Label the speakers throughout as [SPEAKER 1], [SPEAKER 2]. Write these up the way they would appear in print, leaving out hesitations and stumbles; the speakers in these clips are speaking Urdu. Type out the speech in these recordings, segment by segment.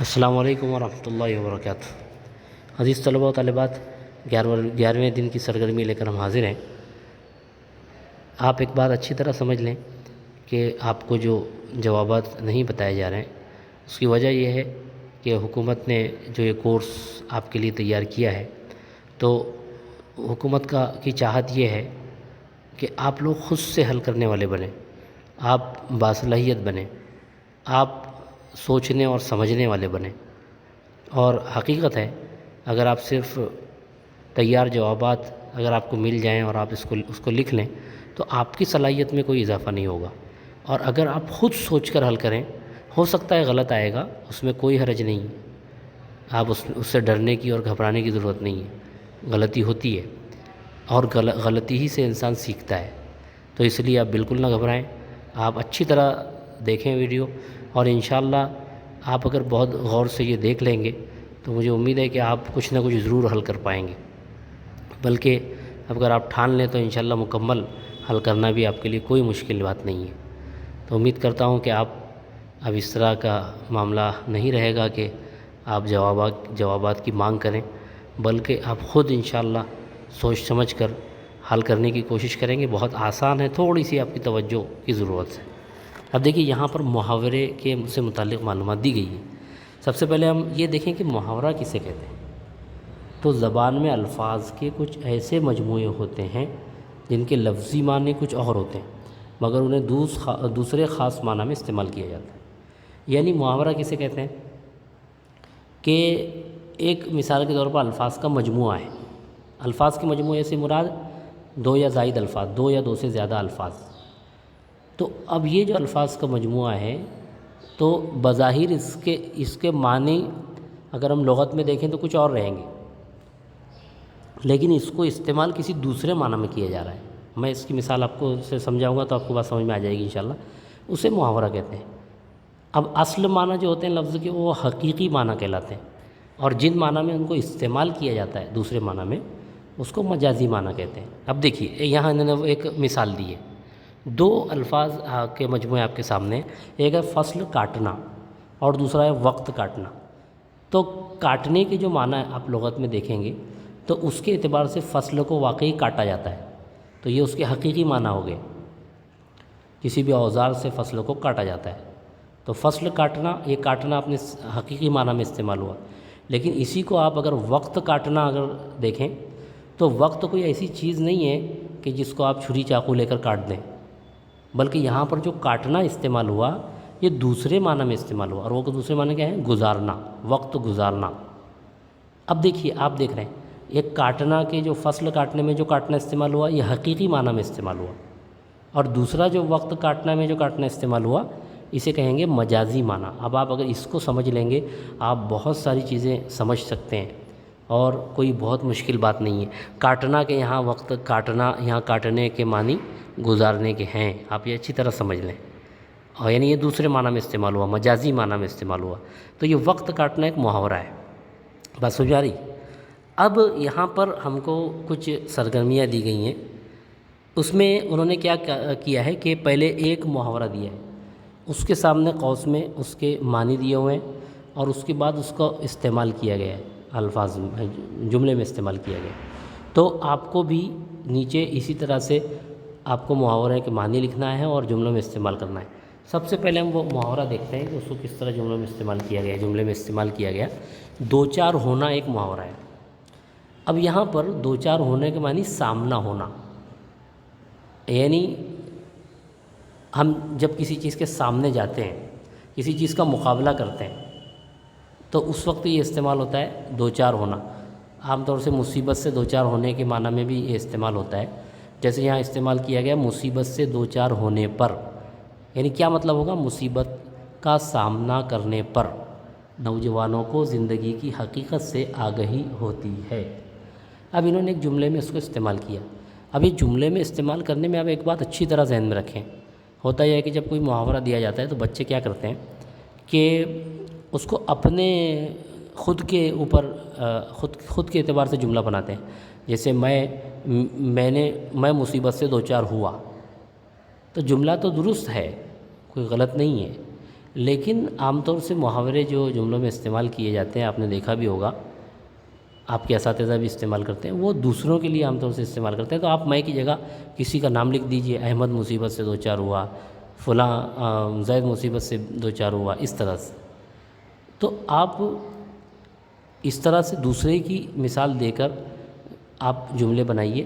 [SPEAKER 1] السلام علیکم ورحمۃ اللہ وبرکاتہ۔ عزیز طلباء و طالبات، 11ویں دن کی سرگرمی لے کر ہم حاضر ہیں۔ آپ ایک بات اچھی طرح سمجھ لیں کہ آپ کو جو جوابات نہیں بتائے جا رہے ہیں اس کی وجہ یہ ہے کہ حکومت نے جو یہ کورس آپ کے لیے تیار کیا ہے، تو حکومت کی چاہت یہ ہے کہ آپ لوگ خود سے حل کرنے والے بنیں، آپ باصلاحیت بنیں، آپ سوچنے اور سمجھنے والے بنیں۔ اور حقیقت ہے، اگر آپ صرف تیار جوابات اگر آپ کو مل جائیں اور آپ اس کو لکھ لیں تو آپ کی صلاحیت میں کوئی اضافہ نہیں ہوگا۔ اور اگر آپ خود سوچ کر حل کریں، ہو سکتا ہے غلط آئے گا، اس میں کوئی حرج نہیں ہے، آپ اس سے ڈرنے کی اور گھبرانے کی ضرورت نہیں ہے۔ غلطی ہوتی ہے اور غلطی ہی سے انسان سیکھتا ہے، تو اس لیے آپ بالکل نہ گھبرائیں، آپ اچھی طرح دیکھیں ویڈیو، اور انشاءاللہ آپ اگر بہت غور سے یہ دیکھ لیں گے تو مجھے امید ہے کہ آپ کچھ نہ کچھ ضرور حل کر پائیں گے، بلکہ اگر آپ ٹھان لیں تو انشاءاللہ مکمل حل کرنا بھی آپ کے لیے کوئی مشکل بات نہیں ہے۔ تو امید کرتا ہوں کہ آپ اب اس طرح کا معاملہ نہیں رہے گا کہ آپ جوابات کی مانگ کریں، بلکہ آپ خود انشاءاللہ سوچ سمجھ کر حل کرنے کی کوشش کریں گے۔ بہت آسان ہے، تھوڑی سی آپ کی توجہ کی ضرورت ہے۔ اب دیکھیے، یہاں پر محاورے کے سے متعلق معلومات دی گئی ہے۔ سب سے پہلے ہم یہ دیکھیں کہ محاورہ کسے کہتے ہیں۔ تو زبان میں الفاظ کے کچھ ایسے مجموعے ہوتے ہیں جن کے لفظی معنی کچھ اور ہوتے ہیں، مگر انہیں دوسرے خاص معنی میں استعمال کیا جاتا ہے۔ یعنی محاورہ کسے کہتے ہیں کہ ایک مثال کے طور پر الفاظ کا مجموعہ ہے۔ الفاظ کے مجموعے سے مراد دو یا زائد الفاظ، دو یا دو سے زیادہ الفاظ۔ تو اب یہ جو الفاظ کا مجموعہ ہے، تو بظاہر اس کے معنی اگر ہم لغت میں دیکھیں تو کچھ اور رہیں گے، لیکن اس کو استعمال کسی دوسرے معنی میں کیا جا رہا ہے۔ میں اس کی مثال آپ کو سے سمجھاؤں گا تو آپ کو بات سمجھ میں آ جائے گی انشاءاللہ۔ اسے محاورہ کہتے ہیں۔ اب اصل معنی جو ہوتے ہیں لفظ کے، وہ حقیقی معنی کہلاتے ہیں، اور جن معنی میں ان کو استعمال کیا جاتا ہے دوسرے معنی میں، اس کو مجازی معنی کہتے ہیں۔ اب دیکھیے، یہاں انہوں نے ایک مثال دی ہے، دو الفاظ کے مجموعے آپ کے سامنے، ایک ہے فصل کاٹنا اور دوسرا ہے وقت کاٹنا۔ تو کاٹنے کے جو معنی آپ لغت میں دیکھیں گے تو اس کے اعتبار سے فصل کو واقعی کاٹا جاتا ہے، تو یہ اس کے حقیقی معنی ہو گئے، کسی بھی اوزار سے فصل کو کاٹا جاتا ہے۔ تو فصل کاٹنا، یہ کاٹنا اپنے حقیقی معنی میں استعمال ہوا۔ لیکن اسی کو آپ اگر وقت کاٹنا اگر دیکھیں تو وقت کوئی ایسی چیز نہیں ہے کہ جس کو آپ چھری چاقو لے کر کاٹ دیں، بلکہ یہاں پر جو کاٹنا استعمال ہوا یہ دوسرے معنی میں استعمال ہوا، اور وہ دوسرے معنی کیا ہے؟ گزارنا، وقت گزارنا۔ اب دیکھیے، آپ دیکھ رہے ہیں ایک کاٹنا کے جو فصل کاٹنے میں جو کاٹنا استعمال ہوا یہ حقیقی معنی میں استعمال ہوا، اور دوسرا جو وقت کاٹنا میں جو کاٹنا استعمال ہوا اسے کہیں گے مجازی معنی۔ اب آپ اگر اس کو سمجھ لیں گے آپ بہت ساری چیزیں سمجھ سکتے ہیں، اور کوئی بہت مشکل بات نہیں ہے۔ کاٹنا کے یہاں وقت کاٹنا، یہاں کاٹنے کے معنی گزارنے کے ہیں، آپ یہ اچھی طرح سمجھ لیں، اور یعنی یہ دوسرے معنی میں استعمال ہوا، مجازی معنی میں استعمال ہوا۔ تو یہ وقت کاٹنا ایک محاورہ ہے۔ بات سمجھ آ رہی؟ اب یہاں پر ہم کو کچھ سرگرمیاں دی گئی ہیں، اس میں انہوں نے کیا کیا ہے کہ پہلے ایک محاورہ دیا ہے، اس کے سامنے قوس میں اس کے معنی دیے ہوئے ہیں، اور اس کے بعد اس کو استعمال کیا گیا ہے، الفاظ جملے میں استعمال کیا گیا ہے۔ تو آپ کو بھی نیچے اسی طرح سے آپ کو محاورے کے معنی لکھنا ہے اور جملوں میں استعمال کرنا ہے۔ سب سے پہلے ہم وہ محاورہ دیکھتے ہیں کہ اس کو کس طرح جملوں میں استعمال کیا گیا ہے۔ جملے میں استعمال کیا گیا دو چار ہونا ایک محاورہ ہے۔ اب یہاں پر دو چار ہونے کے معنی سامنا ہونا، یعنی ہم جب کسی چیز کے سامنے جاتے ہیں، کسی چیز کا مقابلہ کرتے ہیں، تو اس وقت یہ استعمال ہوتا ہے دو چار ہونا۔ عام طور سے مصیبت سے دو چار ہونے کے معنی میں بھی یہ استعمال ہوتا ہے، جیسے یہاں استعمال کیا گیا مصیبت سے دو چار ہونے پر، یعنی کیا مطلب ہوگا؟ مصیبت کا سامنا کرنے پر نوجوانوں کو زندگی کی حقیقت سے آگہی ہوتی ہے۔ اب انہوں نے ایک جملے میں اس کو استعمال کیا۔ اب یہ جملے میں استعمال کرنے میں آپ ایک بات اچھی طرح ذہن میں رکھیں، ہوتا یہ ہے کہ جب کوئی محاورہ دیا جاتا ہے تو بچے کیا کرتے ہیں کہ اس کو اپنے خود کے اوپر خود کے اعتبار سے جملہ بناتے ہیں، جیسے میں مصیبت سے دو چار ہوا، تو جملہ تو درست ہے، کوئی غلط نہیں ہے، لیکن عام طور سے محاورے جو جملوں میں استعمال کیے جاتے ہیں، آپ نے دیکھا بھی ہوگا، آپ کے اساتذہ بھی استعمال کرتے ہیں، وہ دوسروں کے لیے عام طور سے استعمال کرتے ہیں۔ تو آپ میں کی جگہ کسی کا نام لکھ دیجئے، احمد مصیبت سے دو چار ہوا، فلاں زید مصیبت سے دو چار ہوا، اس طرح سے۔ تو آپ اس طرح سے دوسرے کی مثال دے کر آپ جملے بنائیے،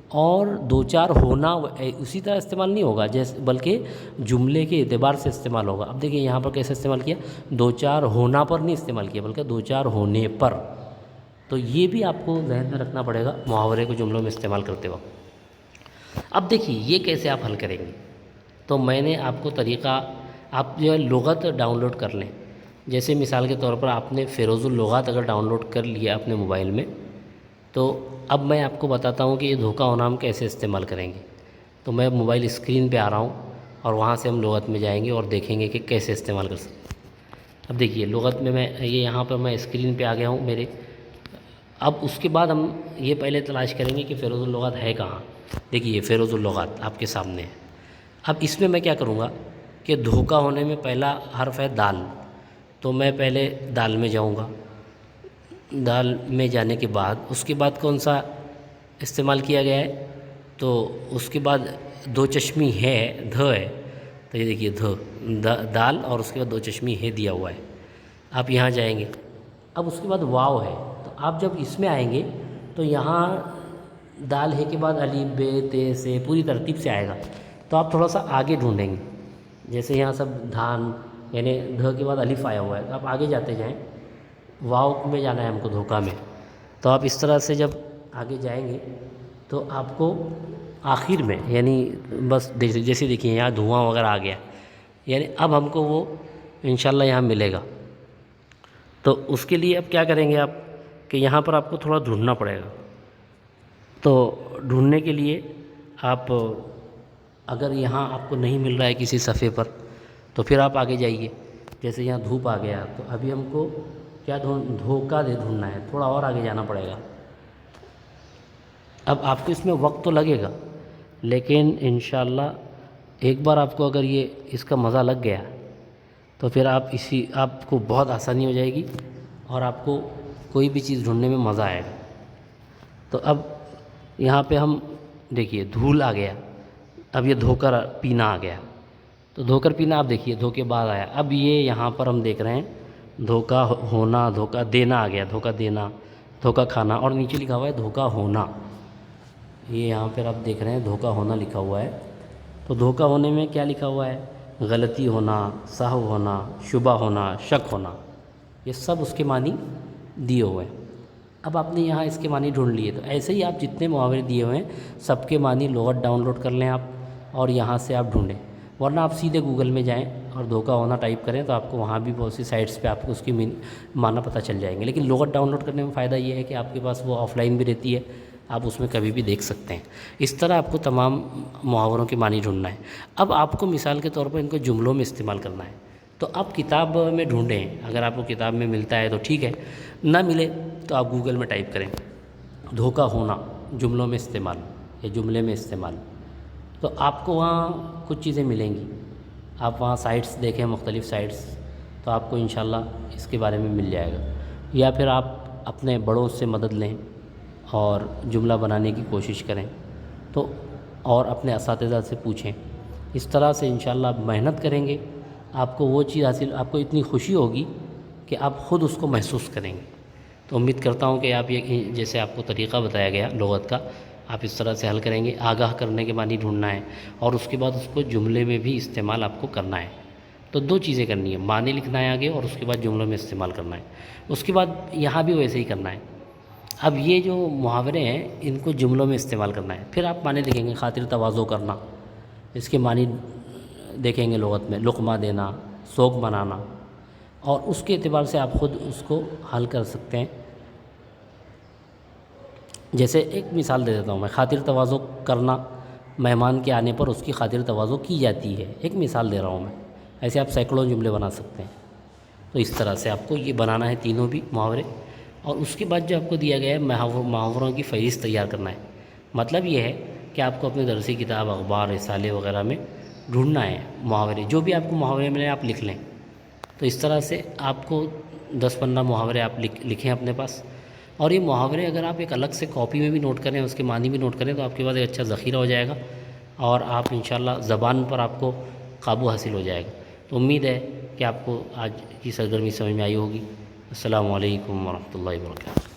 [SPEAKER 1] اور دو چار ہونا اسی طرح استعمال نہیں ہوگا جیسے، بلکہ جملے کے اعتبار سے استعمال ہوگا۔ اب دیکھیے یہاں پر کیسے استعمال کیا، دو چار ہونا پر نہیں استعمال کیا بلکہ دو چار ہونے پر۔ تو یہ بھی آپ کو ذہن میں رکھنا پڑے گا محاورے کو جملوں میں استعمال کرتے وقت۔ اب دیکھیے یہ کیسے آپ حل کریں گے، تو میں نے آپ کو طریقہ، آپ جو ہے لغت ڈاؤن لوڈ کر لیں۔ جیسے مثال کے طور پر آپ نے فیروز اللغات اگر ڈاؤن لوڈ کر لیا اپنے موبائل میں، تو اب میں آپ کو بتاتا ہوں کہ یہ دھوکہ ہونا ہم کیسے استعمال کریں گے۔ تو میں موبائل اسکرین پہ آ رہا ہوں، اور وہاں سے ہم لغت میں جائیں گے اور دیکھیں گے کہ کیسے استعمال کر سکتے ہیں۔ اب دیکھیے لغت میں یہ یہاں پر میں اسکرین پہ آ گیا ہوں میرے۔ اب اس کے بعد ہم یہ پہلے تلاش کریں گے کہ فیروز اللغات ہے کہاں۔ دیکھیے یہ فیروز اللغات آپ کے سامنے ہے۔ اب اس میں کیا کروں گا کہ دھوکہ ہونے میں پہلا حرف ہے دال، تو میں پہلے دال میں جاؤں گا۔ دال میں جانے کے بعد اس کے بعد کون سا استعمال کیا گیا ہے، تو اس کے بعد دو چشمی ہے، دھ ہے، تو یہ دیکھیے دال اور اس کے بعد دو چشمی ہے دیا ہوا ہے۔ آپ یہاں جائیں گے، اب اس کے بعد واو ہے، تو آپ جب اس میں آئیں گے تو یہاں دال ہے کے بعد الف بے تے سے پوری ترتیب سے آئے گا، تو آپ تھوڑا سا آگے ڈھونڈیں گے۔ جیسے یہاں سب دھان یعنی دھ کے بعد الف آیا ہوا ہے، تو آپ آگے جاتے جائیں، واو میں جانا ہے ہم کو دھوکہ میں۔ تو آپ اس طرح سے جب آگے جائیں گے تو آپ کو آخر میں یعنی بس جیسے دیکھیے یہاں دھواں وغیرہ آ گیا، یعنی اب ہم کو وہ انشاءاللہ یہاں ملے گا۔ تو اس کے لیے اب کیا کریں گے آپ کہ یہاں پر آپ کو تھوڑا ڈھونڈنا پڑے گا۔ تو ڈھونڈنے کے لیے آپ اگر یہاں آپ کو نہیں مل رہا ہے کسی صفحے پر، تو پھر آپ آگے جائیے۔ جیسے یہاں دھوپ آ گیا، تو ابھی ہم کو کیا دھوکہ ڈھونڈنا ہے، تھوڑا اور آگے جانا پڑے گا۔ اب آپ کو اس میں وقت تو لگے گا، لیکن انشاءاللہ ایک بار آپ کو اگر یہ اس کا مزہ لگ گیا تو پھر آپ کو بہت آسانی ہو جائے گی، اور آپ کو کوئی بھی چیز ڈھونڈنے میں مزہ آئے گا۔ تو اب یہاں پہ ہم دیکھیے دھول آ گیا، اب یہ دھوکر پینا آ گیا، تو دھوکر پینا آپ دیکھیے دھوکے بعد آیا۔ اب یہ یہاں پر ہم دیکھ رہے ہیں دھوکہ ہونا، دھوکہ دینا آ گیا، دھوکہ دینا، دھوکہ کھانا، اور نیچے لکھا ہوا ہے دھوکہ ہونا۔ یہ یہاں پر آپ دیکھ رہے ہیں دھوکہ ہونا لکھا ہوا ہے۔ تو دھوکہ ہونے میں کیا لکھا ہوا ہے، غلطی ہونا، سہو ہونا، شبہ ہونا، شک ہونا، یہ سب اس کے معنی دیے ہوئے ہیں۔ اب آپ نے یہاں اس کے معنی ڈھونڈ لیے، تو ایسے ہی آپ جتنے محاورے دیے ہوئے ہیں سب کے معنی لغت ڈاؤن لوڈ کر لیں آپ، اور یہاں سے آپ ڈھونڈیں، ورنہ آپ سیدھے گوگل میں جائیں اور دھوکہ ہونا ٹائپ کریں تو آپ کو وہاں بھی بہت سی سائٹس پہ آپ کو اس کی معنی پتہ چل جائیں گے۔ لیکن لغت ڈاؤن لوڈ کرنے میں فائدہ یہ ہے کہ آپ کے پاس وہ آف لائن بھی رہتی ہے، آپ اس میں کبھی بھی دیکھ سکتے ہیں۔ اس طرح آپ کو تمام محاوروں کے معنی ڈھونڈنا ہے۔ اب آپ کو مثال کے طور پر ان کو جملوں میں استعمال کرنا ہے، تو آپ کتاب میں ڈھونڈیں، اگر آپ کو کتاب میں ملتا ہے تو ٹھیک ہے، نہ ملے تو آپ گوگل میں ٹائپ کریں دھوکہ ہونا جملوں میں استعمال یا جملے میں استعمال، تو آپ کو وہاں کچھ چیزیں ملیں گی۔ آپ وہاں سائٹس دیکھیں، مختلف سائٹس، تو آپ کو انشاءاللہ اس کے بارے میں مل جائے گا۔ یا پھر آپ اپنے بڑوں سے مدد لیں اور جملہ بنانے کی کوشش کریں، تو اور اپنے اساتذہ سے پوچھیں۔ اس طرح سے انشاءاللہ آپ محنت کریں گے، آپ کو وہ چیز حاصل، آپ کو اتنی خوشی ہوگی کہ آپ خود اس کو محسوس کریں گے۔ تو امید کرتا ہوں کہ آپ یہ جیسے آپ کو طریقہ بتایا گیا لغت کا، آپ اس طرح سے حل کریں گے۔ آگاہ کرنے کے معنی ڈھونڈنا ہے، اور اس کے بعد اس کو جملے میں بھی استعمال آپ کو کرنا ہے۔ تو دو چیزیں کرنی ہے، معنی لکھنا ہے آگے، اور اس کے بعد جملوں میں استعمال کرنا ہے۔ اس کے بعد یہاں بھی ویسے ہی کرنا ہے۔ اب یہ جو محاورے ہیں ان کو جملوں میں استعمال کرنا ہے۔ پھر آپ معنی دیکھیں گے، خاطر تواضع کرنا، اس کے معنی دیکھیں گے لغت میں، لقمہ دینا، سوگ منانا، اور اس کے اعتبار سے آپ خود اس کو حل کر سکتے ہیں۔ جیسے ایک مثال دے دیتا ہوں میں، خاطر تواضع کرنا، مہمان کے آنے پر اس کی خاطر تواضع کی جاتی ہے، ایک مثال دے رہا ہوں میں، ایسے آپ سینکڑوں جملے بنا سکتے ہیں۔ تو اس طرح سے آپ کو یہ بنانا ہے تینوں بھی محاورے، اور اس کے بعد جو آپ کو دیا گیا ہے محاوروں کی فہرست تیار کرنا ہے۔ مطلب یہ ہے کہ آپ کو اپنے درسی کتاب، اخبار، رسالے وغیرہ میں ڈھونڈنا ہے محاورے، جو بھی آپ کو محاورے ملیں آپ لکھ لیں۔ تو اس طرح سے آپ کو 10-15 محاورے آپ لکھیں اپنے پاس، اور یہ محاورے اگر آپ ایک الگ سے کاپی میں بھی نوٹ کریں، اس کے معنی بھی نوٹ کریں، تو آپ کے پاس ایک اچھا ذخیرہ ہو جائے گا، اور آپ انشاءاللہ زبان پر آپ کو قابو حاصل ہو جائے گا۔ تو امید ہے کہ آپ کو آج کی سرگرمی سمجھ میں آئی ہوگی۔ السلام علیکم ورحمۃ اللہ وبرکاتہ۔